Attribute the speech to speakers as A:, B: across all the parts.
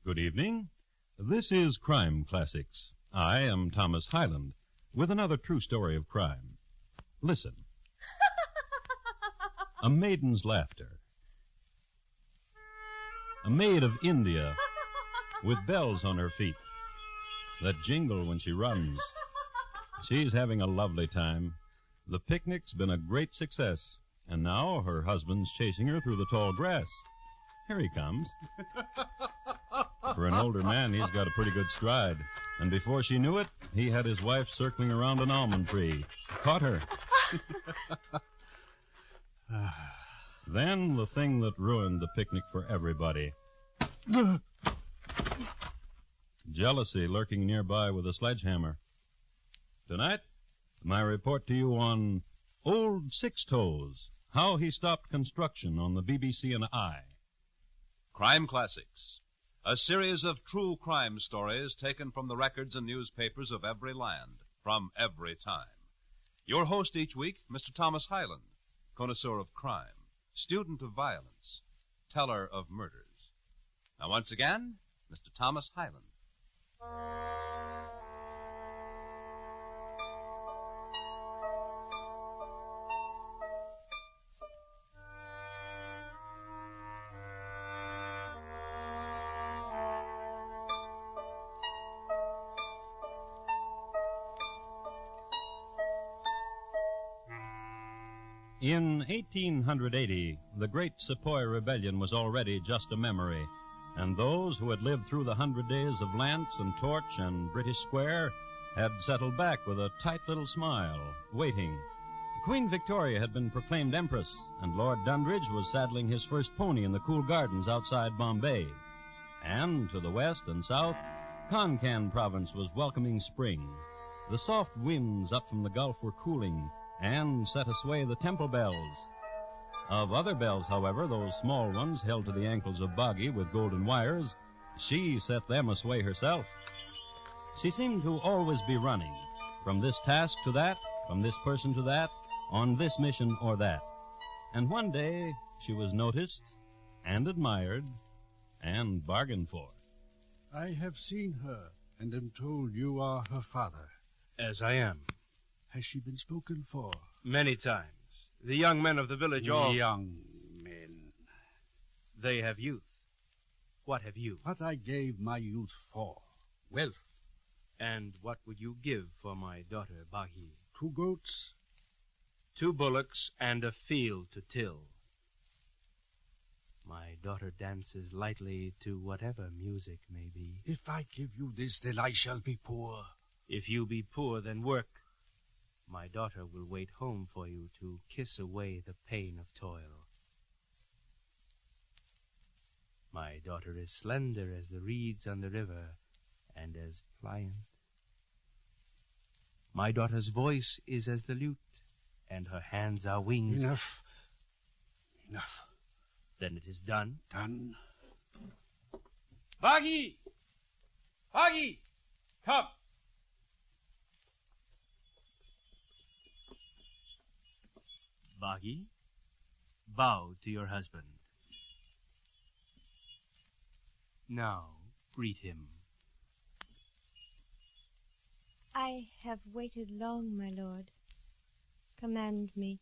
A: Good evening. This is Crime Classics. I am Thomas Hyland with another true story of crime. Listen. A maiden's laughter. A maid of India with bells on her feet that jingle when she runs. She's having a lovely time. The picnic's been a great success, and now her husband's chasing her through the tall grass. Here he comes. For an older man, he's got a pretty good stride. And before she knew it, he had his wife circling around an almond tree. Caught her. Then the thing that ruined the picnic for everybody. Jealousy lurking nearby with a sledgehammer. Tonight, my report to you on Old Sixtoes, how he stopped construction on the BBC and I.
B: Crime Classics, a series of true crime stories taken from the records and newspapers of every land, from every time. Your host each week, Mr. Thomas Hyland, connoisseur of crime, student of violence, teller of murders. Now once again, Mr. Thomas Hyland.
A: In 1880, the Great Sepoy Rebellion was already just a memory, and those who had lived through the 100 days of Lance and Torch and British Square had settled back with a tight little smile, waiting. Queen Victoria had been proclaimed Empress, and Lord Dundridge was saddling his first pony in the cool gardens outside Bombay. And to the west and south, Konkan province was welcoming spring. The soft winds up from the Gulf were cooling, and set asway the temple bells. Of other bells, however, those small ones held to the ankles of Boggy with golden wires, she set them asway herself. She seemed to always be running, from this task to that, from this person to that, on this mission or that. And one day she was noticed and admired and bargained for.
C: I have seen her and am told you are her father.
D: As I am.
C: Has she been spoken for?
D: Many times. The young men of the village all...
C: Young men.
D: They have youth. What have you?
C: What I gave my youth for. Wealth.
D: And what would you give for my daughter, Bagi?
C: 2 goats.
D: 2 bullocks and a field to till. My daughter dances lightly to whatever music may be.
C: If I give you this, then I shall be poor.
D: If you be poor, then work. My daughter will wait home for you to kiss away the pain of toil. My daughter is slender as the reeds on the river, and as pliant. My daughter's voice is as the lute, and her hands are wings.
C: Enough.
D: Then it is done.
C: Done.
D: Bagi! Bagi! Come! Bagi, bow to your husband. Now, greet him.
E: I have waited long, my lord. Command me.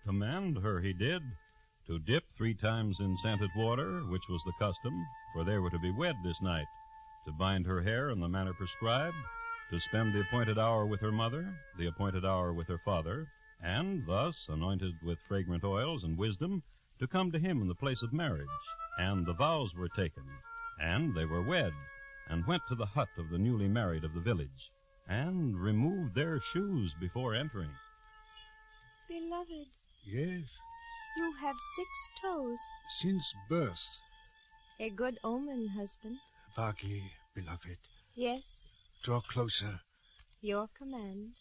A: Command her he did, to dip 3 times in scented water, which was the custom, for they were to be wed this night, to bind her hair in the manner prescribed, to spend the appointed hour with her mother, the appointed hour with her father, and thus, anointed with fragrant oils and wisdom, to come to him in the place of marriage. And the vows were taken, and they were wed, and went to the hut of the newly married of the village, and removed their shoes before entering.
E: Beloved.
C: Yes.
E: You have 6 toes.
C: Since birth.
E: A good omen, husband.
C: Bagi, beloved.
E: Yes.
C: Draw closer.
E: Your command.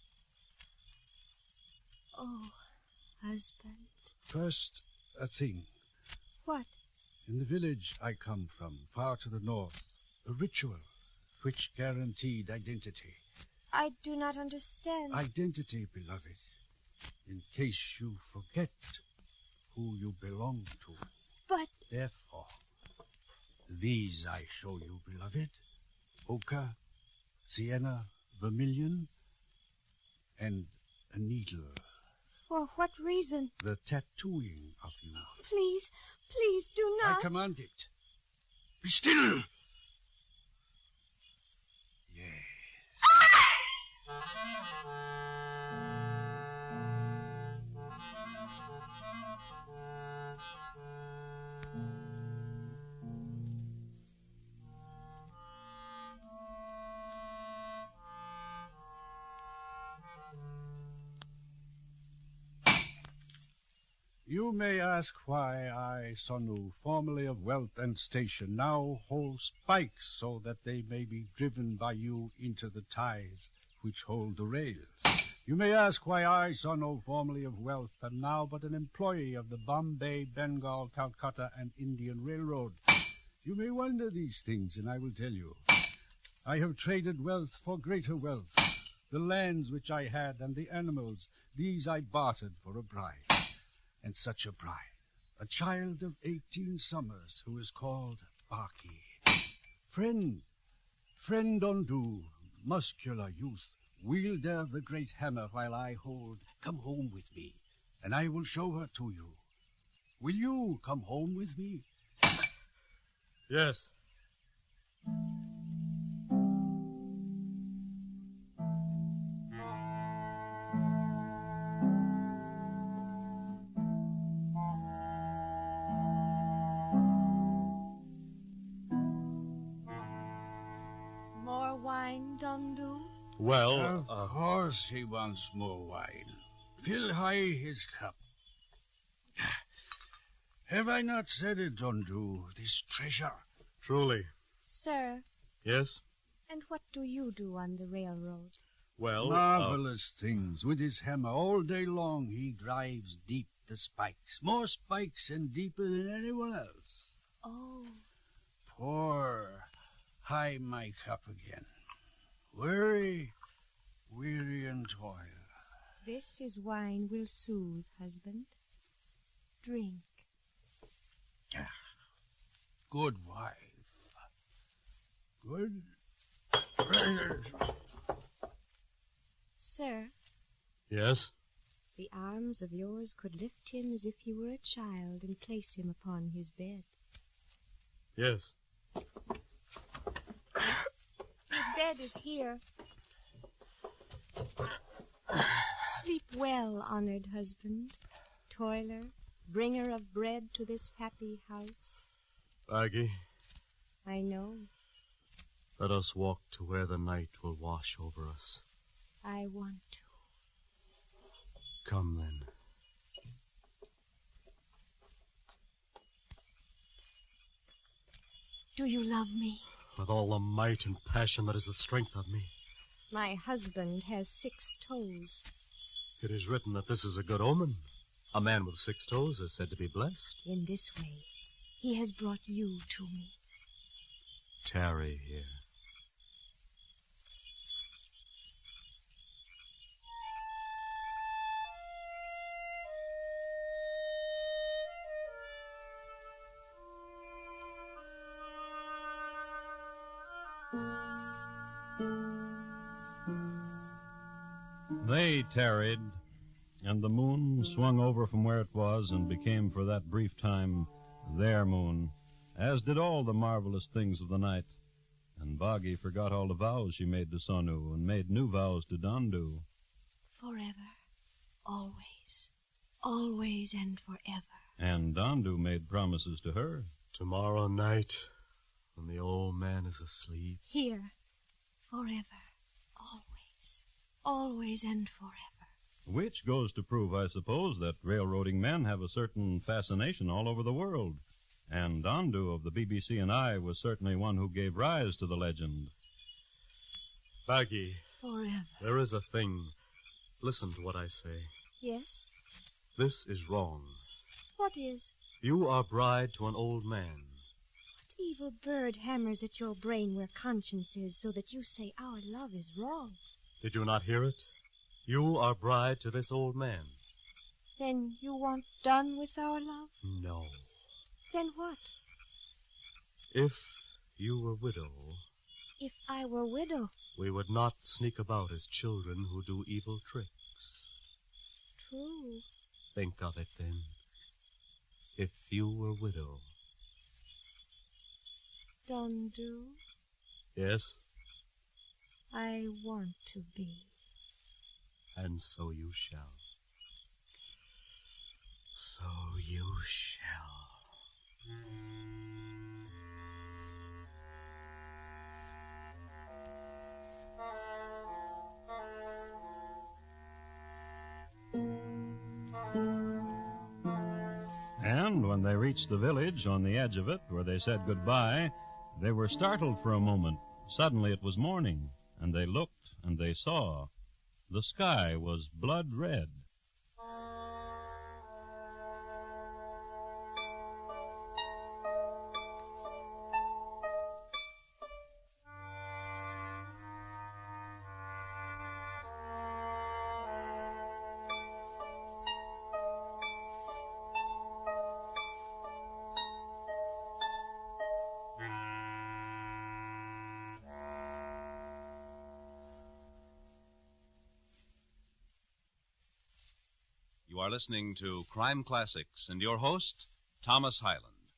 E: Oh, husband.
C: First, a thing.
E: What?
C: In the village I come from, far to the north, a ritual which guaranteed identity.
E: I do not understand.
C: Identity, beloved. In case you forget who you belong to.
E: But...
C: Therefore, these I show you, beloved. Ochre, sienna, vermilion, and a needle.
E: For what reason?
C: The tattooing of you.
E: Please, please do not.
C: I command it. Be still! Yes. You may ask why I, Sonu, formerly of wealth and station, now hold spikes so that they may be driven by you into the ties which hold the rails. You may ask why I, Sonu, formerly of wealth, am now but an employee of the Bombay, Bengal, Calcutta, and Indian Railroad. You may wonder these things, and I will tell you. I have traded wealth for greater wealth. The lands which I had and the animals, these I bartered for a bride. And such a bride, a child of 18 summers who is called Baki. Friend Ondu, muscular youth, wielder of the great hammer while I hold, come home with me, and I will show her to you. Will you come home with me?
D: Yes.
E: More wine, Dondu?
D: Well,
C: Of course he wants more wine. Fill high his cup. Have I not said it, Dondu? This treasure.
D: truly.
E: Sir,
D: Yes?
E: and what do you do on the railroad?
D: Well,
C: Marvelous things. With his hammer all day long he drives deep the spikes. More spikes and deeper than anyone else.
E: Oh,
C: Pour high my cup again. Weary and toil.
E: this is wine will soothe, husband. Drink.
C: Good wife. Good.
E: Sir,
D: yes?
E: the arms of yours could lift him as if he were a child and place him upon his bed.
D: Yes.
E: His bed is here. Sleep well, honored husband, toiler, bringer of bread to this happy house.
D: Baggy,
E: I know,
D: let us walk to where the night will wash over us.
E: I want to.
D: Come then.
E: Do you love me?
D: With all the might and passion that is the strength of me.
E: My husband has 6 toes.
D: It is written that this is a good omen. A man with 6 toes is said to be blessed.
E: In this way, he has brought you to me.
D: Tarry here.
A: They tarried, and the moon swung over from where it was and became for that brief time their moon, as did all the marvelous things of the night. And Boggy forgot all the vows she made to Sonu and made new vows to Dondu.
E: Forever, always, always and forever.
A: And Dondu made promises to her.
D: Tomorrow night, when the old man is asleep.
E: Here, forever, always, always and forever.
A: Which goes to prove, I suppose, that railroading men have a certain fascination all over the world. And Dondu of the BBC and I was certainly one who gave rise to the legend.
D: Baggy,
E: Forever.
D: there is a thing. Listen to what I say.
E: Yes?
D: This is wrong.
E: What is?
D: You are bride to an old man.
E: What evil bird hammers at your brain where conscience is so that you say our love is wrong?
F: Did you not hear it? You are bride to this old man.
E: Then you want done with our love?
F: No.
E: Then what?
F: If you were widow,
E: If I were widow?
F: we would not sneak about as children who do evil tricks.
E: True.
F: Think of it, then. If you were widow.
E: Done do?
F: Yes,
E: I want to be.
F: and so you shall. So you shall.
A: And when they reached the village on the edge of it, where they said goodbye, they were startled for a moment. Suddenly it was morning, and they looked and they saw. The sky was blood red.
B: You are listening to Crime Classics and your host, Thomas Hyland.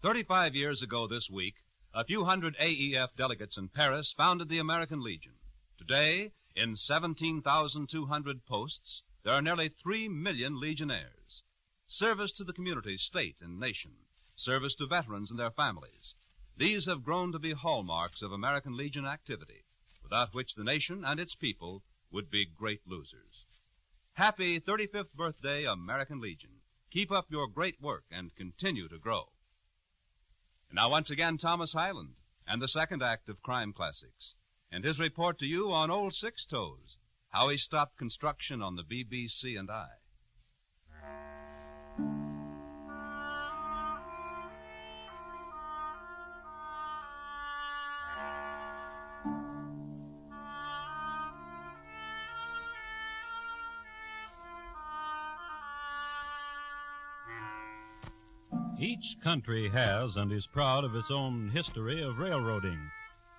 B: 35 years ago this week, a few hundred AEF delegates in Paris founded the American Legion. Today, in 17,200 posts, there are nearly 3 million legionnaires. Service to the community, state, and nation. Service to veterans and their families. These have grown to be hallmarks of American Legion activity, without which the nation and its people would be great losers. Happy 35th birthday, American Legion. Keep up your great work and continue to grow. And now once again, Thomas Hyland and the second act of Crime Classics, and his report to you on old Sixtoes, how he stopped construction on the BBC and I.
A: Each country has and is proud of its own history of railroading.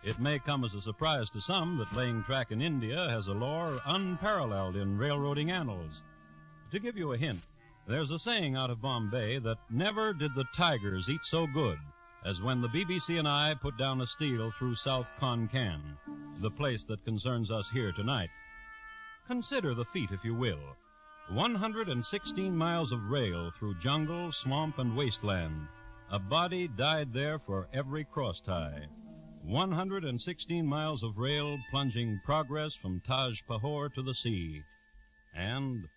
A: It may come as a surprise to some that laying track in India has a lore unparalleled in railroading annals. To give you a hint, there's a saying out of Bombay that never did the tigers eat so good as when the BBC and I put down a steel through South Konkan, the place that concerns us here tonight. Consider the feat, if you will. 116 miles of rail through jungle, swamp, and wasteland. A body died there for every cross-tie. 116 miles of rail plunging progress from Taj Pahor to the sea. And,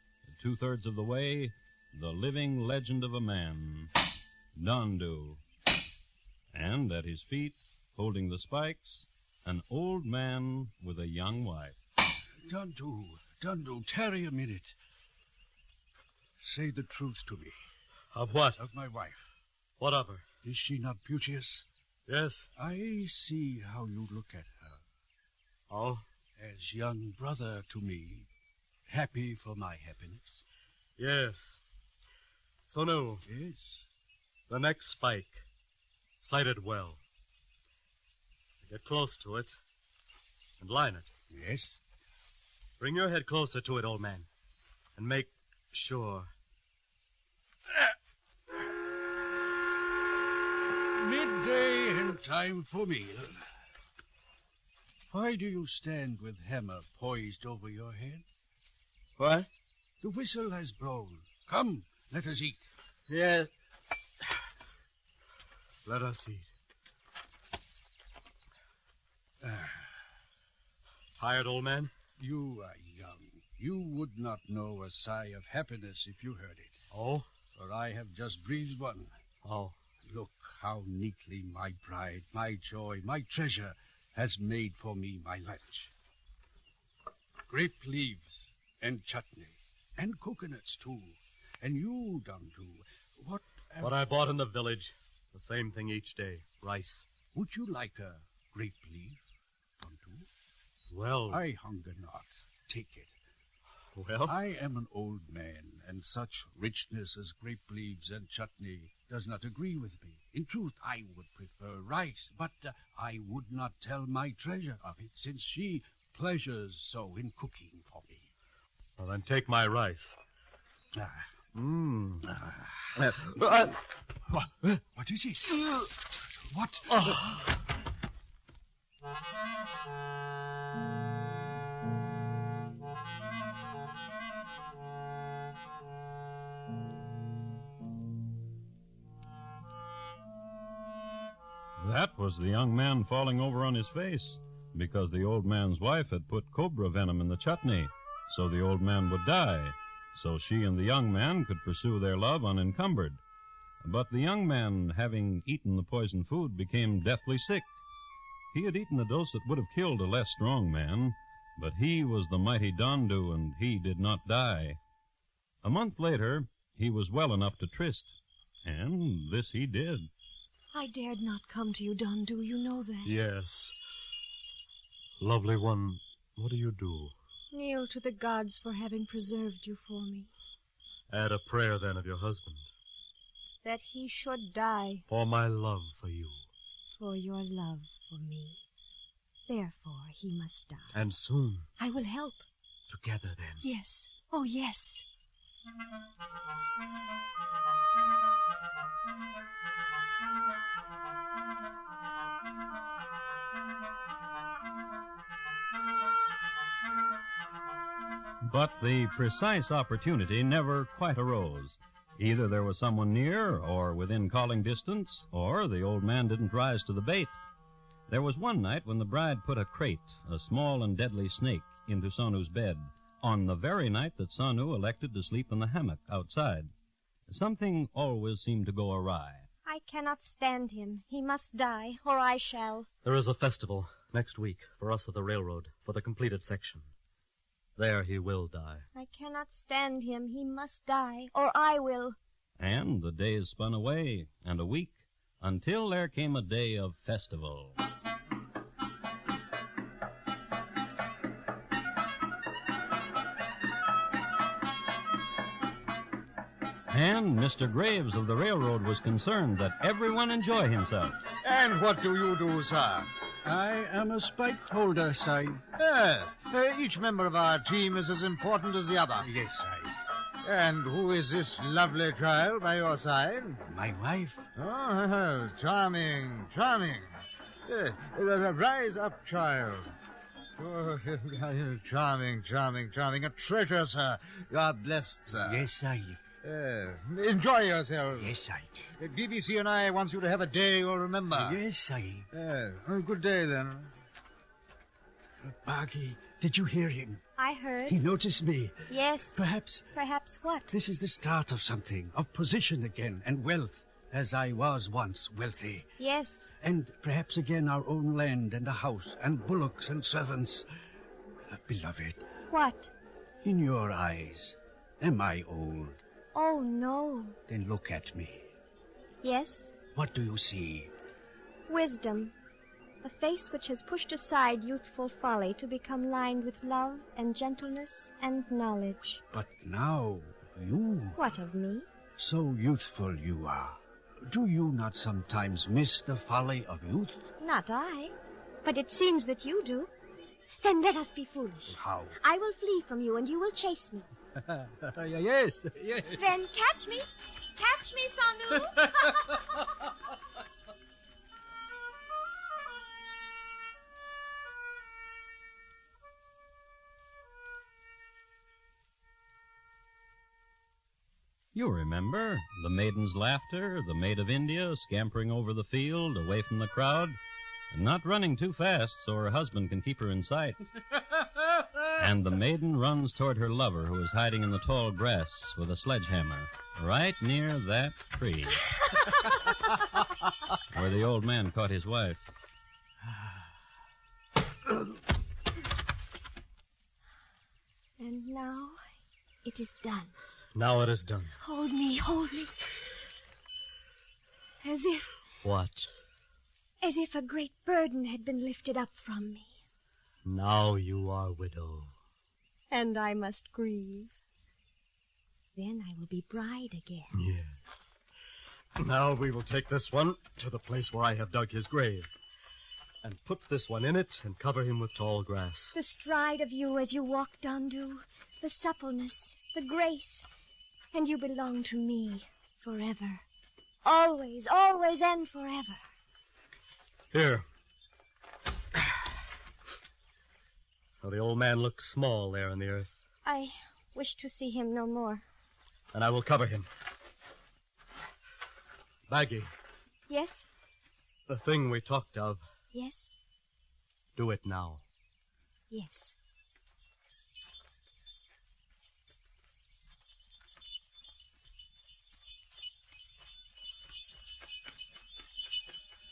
A: 2/3 of the way, the living legend of a man, Dondu. And at his feet, holding the spikes, an old man with a young wife.
C: Dondu, tarry a minute. Say the truth to me.
F: Of what?
C: Of my wife.
F: What of her?
C: Is she not beauteous?
F: Yes.
C: I see how you look at her.
F: Oh?
C: As young brother to me, happy for my happiness.
F: Yes. So no.
C: Yes.
F: The next spike. Sight it well. Get close to it and line it.
C: Yes.
F: Bring your head closer to it, old man, and make sure.
C: Midday and time for meal. Why do you stand with hammer poised over your head?
F: What?
C: The whistle has blown. Come, let us eat.
F: Yes. Let us eat. Tired, old man?
C: You are young. You would not know a sigh of happiness if you heard it.
F: Oh?
C: For I have just breathed one.
F: Oh.
C: Look how neatly my bride, my joy, my treasure has made for me my lunch. Grape leaves and chutney and coconuts too. And you, Dondu, what
F: I bought in the village. The same thing each day. Rice.
C: Would you like a grape leaf, Dondu?
F: Well,
C: I hunger not. Take it.
F: well,
C: I am an old man, and such richness as grape leaves and chutney does not agree with me. In truth, I would prefer rice, but I would not tell my treasure of it, since she pleasures so in cooking for me.
F: well, then take my rice.
C: What is it? What?
A: That was the young man falling over on his face, because the old man's wife had put cobra venom in the chutney, so the old man would die, so she and the young man could pursue their love unencumbered. But the young man, having eaten the poisoned food, became deathly sick. He had eaten a dose that would have killed a less strong man, but he was the mighty Dondu, and he did not die. A month later, he was well enough to tryst, and this he did.
E: I dared not come to you, Dondu. You know that.
F: Yes. Lovely one, what do you do?
E: Kneel to the gods for having preserved you for me.
F: Add a prayer, then, of your husband.
E: That he should die
F: For my love for you.
E: for your love for me. Therefore he must die.
F: And soon.
E: I will help.
F: Together, then.
E: Yes. Oh, yes.
A: But the precise opportunity never quite arose. Either there was someone near, or within calling distance, or the old man didn't rise to the bait. There was one night when the bride put a crate, a small and deadly snake, into Sanu's bed, on the very night that Sanu elected to sleep in the hammock outside. Something always seemed to go awry.
E: I cannot stand him. He must die, or I shall.
F: There is a festival next week for us at the railroad for the completed section. There he will die.
E: I cannot stand him. He must die, or I will.
A: And the days spun away, and a week, until there came a day of festival. And Mr. Graves of the railroad was concerned that everyone enjoy himself.
G: And what do you do, sir?
C: I am a spike holder, side.
G: Each member of our team is as important as the other.
C: Yes, side.
G: And who is this lovely child by your side?
C: My wife.
G: Oh, charming, charming. Rise up, child. Oh, charming, charming, charming. A treasure, sir. You are blessed, sir.
C: Yes, side.
G: Enjoy yourself.
C: Yes, side.
G: BBC and I want you to have a day you'll remember.
C: Yes, side.
G: Good day, then.
C: Bargy, did you hear him?
E: I heard.
C: He noticed me.
E: Yes.
C: Perhaps
E: Perhaps what?
C: this is the start of something, of position again, and wealth, as I was once wealthy.
E: Yes.
C: And perhaps again our own land and a house, and bullocks and servants. Beloved,
E: What?
C: in your eyes, am I old?
E: Oh, no.
C: Then look at me.
E: Yes.
C: What do you see?
E: Wisdom. A face which has pushed aside youthful folly to become lined with love and gentleness and knowledge.
C: But now, you,
E: What of me?
C: so youthful you are. Do you not sometimes miss the folly of youth?
E: Not I. But it seems that you do. Then let us be foolish.
C: How?
E: I will flee from you and you will chase me.
C: Yes, yes.
E: Then catch me. Catch me, Sanu.
A: You remember the maiden's laughter, the maid of India scampering over the field, away from the crowd, and not running too fast so her husband can keep her in sight. And the maiden runs toward her lover, who is hiding in the tall grass with a sledgehammer, right near that tree where the old man caught his wife.
E: And now it is done.
F: Now it is done.
E: Hold me, hold me. As if
F: What?
E: a great burden had been lifted up from me.
F: Now you are widow.
E: And I must grieve. Then I will be bride again.
F: Yes. Now we will take this one to the place where I have dug his grave, and put this one in it and cover him with tall grass.
E: The stride of you as you walk, Dondu, the suppleness, the grace, and you belong to me forever. Always, always, and forever.
F: Here. Now the old man looks small there in the earth.
E: I wish to see him no more.
F: And I will cover him. Maggie,
E: Yes?
F: the thing we talked of,
E: Yes?
F: do it now.
E: Yes.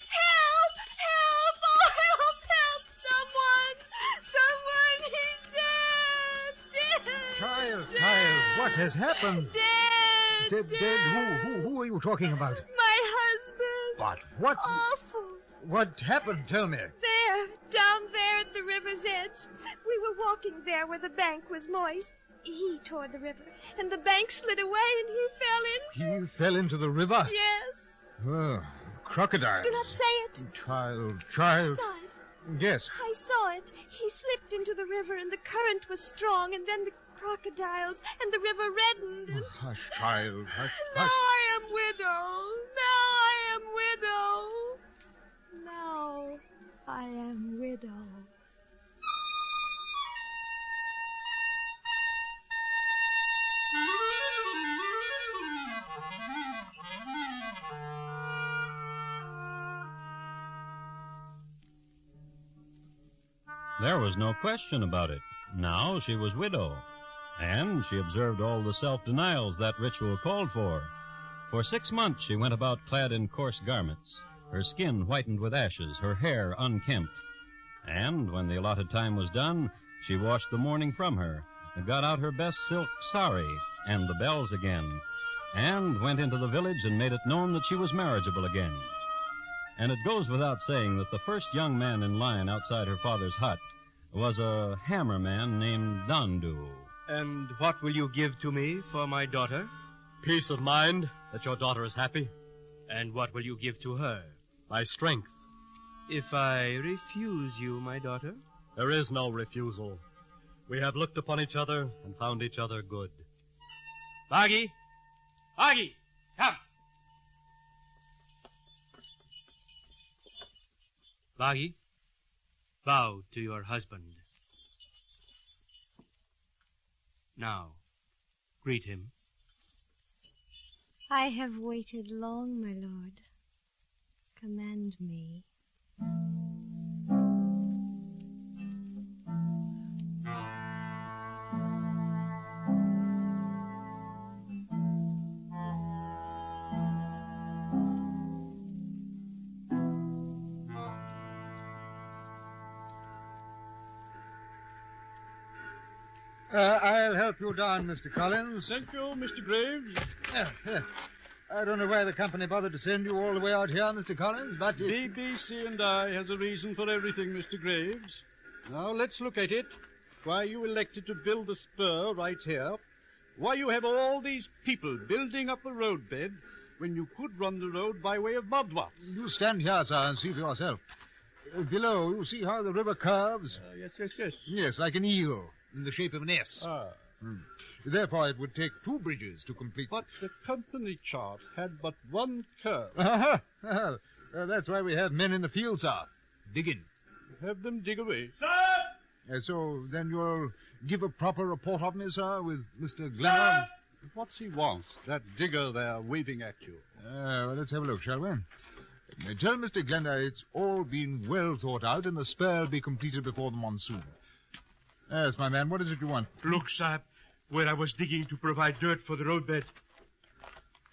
E: Help! Help! Oh, help! Someone! He's dead!
G: Child, what has happened?
E: Dead!
G: Dead? Who are you talking about?
E: My husband!
G: What?
E: Awful!
G: What happened? Tell me.
E: There, down there at the river's edge. We were walking there where the bank was moist. He tore the river, and the bank slid away, and he fell in.
G: He fell into the river?
E: Yes.
G: Oh, crocodile.
E: Do not say it.
G: Child.
E: I saw it.
G: Yes.
E: I saw it. He slipped into the river, and the current was strong, and then the crocodiles, and the river reddened. And
G: Hush, child. Hush,
E: now
G: hush.
E: I am widow. Now I am widow.
A: There was no question about it. Now she was widow, and she observed all the self-denials that ritual called for. For 6 months she went about clad in coarse garments, her skin whitened with ashes, her hair unkempt. And when the allotted time was done, she washed the mourning from her, and got out her best silk sari and the bells again, and went into the village and made it known that she was marriageable again. And it goes without saying that the first young man in line outside her father's hut was a hammerman named Dondu.
D: And what will you give to me for my daughter?
F: Peace of mind that your daughter is happy.
D: And what will you give to her?
F: My strength.
D: If I refuse you, my daughter?
F: There is no refusal. We have looked upon each other and found each other good.
D: Baggy! Baggy! Come! Baggy, bow to your husband. Now, greet him.
E: I have waited long, my lord. Command me.
G: I'll help you down, Mr. Collins.
C: Thank you, Mr. Graves.
G: I don't know why the company bothered to send you all the way out here, Mr. Collins, but...
C: BBC and I has a reason for everything, Mr. Graves. Now, let's look at it. Why you elected to build the spur right here. Why you have all these people building up the roadbed when you could run the road by way of Mudwat.
G: You stand here, sir, and see for yourself. Below, you see how the river curves?
C: Yes.
G: Yes, like an eel, in the shape of an S.
C: Ah.
G: Therefore, it would take 2 bridges to complete...
C: But the company chart had but one curve.
G: That's why we have men in the field, sir. Digging.
C: Have them dig away.
G: So, then you'll give a proper report of me, sir, with Mr. Glenner?
C: What's he want, that digger there waving at you?
G: Well, let's have a look, shall we? Tell Mr. Glenner it's all been well thought out and the spur will be completed before the monsoon. Yes, my man, what is it you want?
H: Look, sir, where I was digging to provide dirt for the roadbed.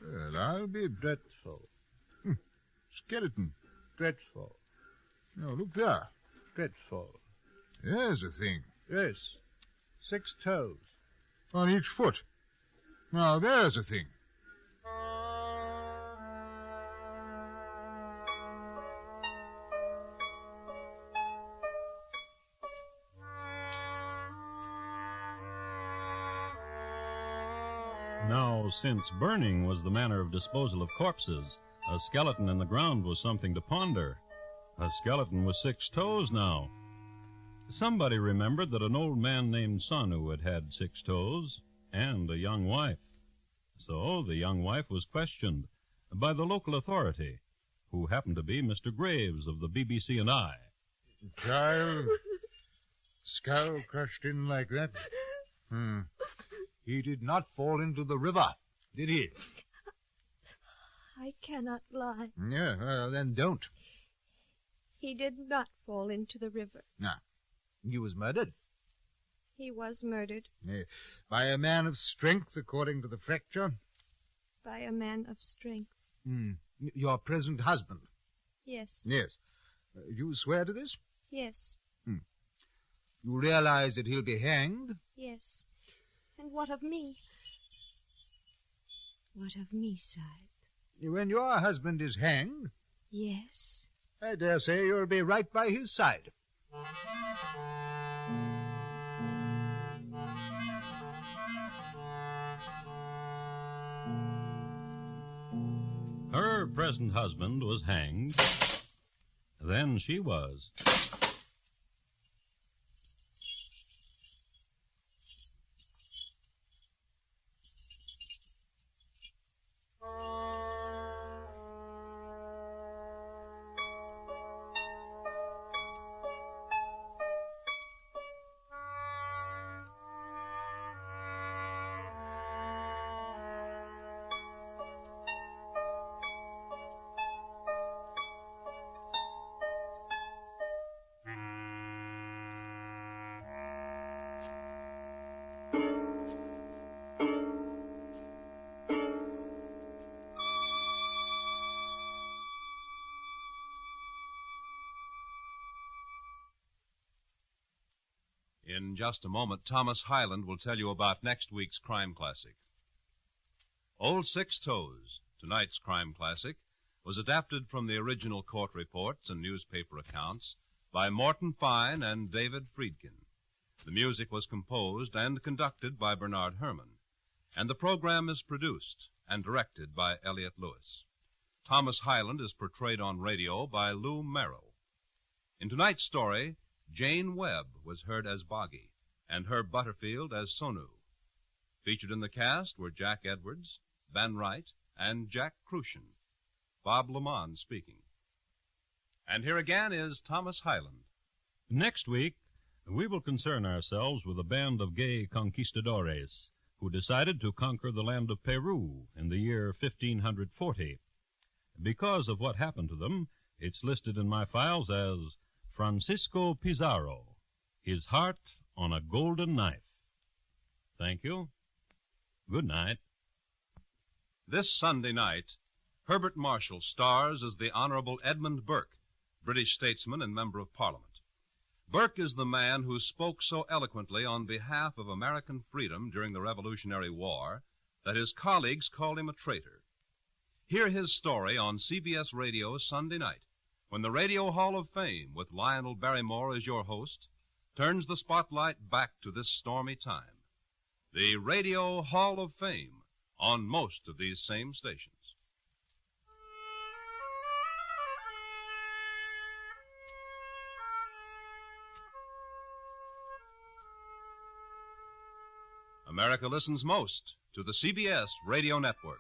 G: Well, I'll be
C: Dreadful.
G: skeleton.
C: Dreadful.
G: No, look there.
C: Dreadful.
G: There's a thing.
C: Yes. 6 toes.
G: On each foot. Now, there's a thing.
A: Now, since burning was the manner of disposal of corpses, a skeleton in the ground was something to ponder. A skeleton with 6 toes now. Somebody remembered that an old man named Sonu had 6 toes and a young wife. So the young wife was questioned by the local authority, who happened to be Mr. Graves of the BBC and I.
G: Child, skull crushed in like that? He did not fall into the river, did he?
E: I cannot lie.
G: Yeah, well, then don't.
E: He did not fall into the river.
G: Nah, he was murdered.
E: He was murdered.
G: By a man of strength, according to the fracture.
E: By a man of strength.
G: Your present husband?
E: Yes.
G: Yes. You swear to this?
E: Yes.
G: You realize that he'll be hanged?
E: Yes. And what of me? What of me, Sahib?
G: When your husband is hanged?
E: Yes.
G: I dare say you'll be right by his side.
A: Her present husband was hanged. Then she was.
B: In just a moment, Thomas Hyland will tell you about next week's crime classic. Old Sixtoes, tonight's crime classic, was adapted from the original court reports and newspaper accounts by Morton Fine and David Friedkin. The music was composed and conducted by Bernard Herrmann, and the program is produced and directed by Elliott Lewis. Thomas Hyland is portrayed on radio by Lou Merrill. In tonight's story, Jane Webb was heard as Boggy, and Herb Butterfield as Sonu. Featured in the cast were Jack Edwards, Ben Wright, and Jack Crucian. Bob Lamont speaking. And here again is Thomas Hyland.
A: Next week, we will concern ourselves with a band of gay conquistadores who decided to conquer the land of Peru in the year 1540. Because of what happened to them, it's listed in my files as Francisco Pizarro, his heart on a golden knife. Thank you. Good night.
B: This Sunday night, Herbert Marshall stars as the Honorable Edmund Burke, British statesman and member of Parliament. Burke is the man who spoke so eloquently on behalf of American freedom during the Revolutionary War that his colleagues called him a traitor. Hear his story on CBS Radio Sunday night, when the Radio Hall of Fame, with Lionel Barrymore as your host, turns the spotlight back to this stormy time. The Radio Hall of Fame, on most of these same stations. America listens most to the CBS Radio Network.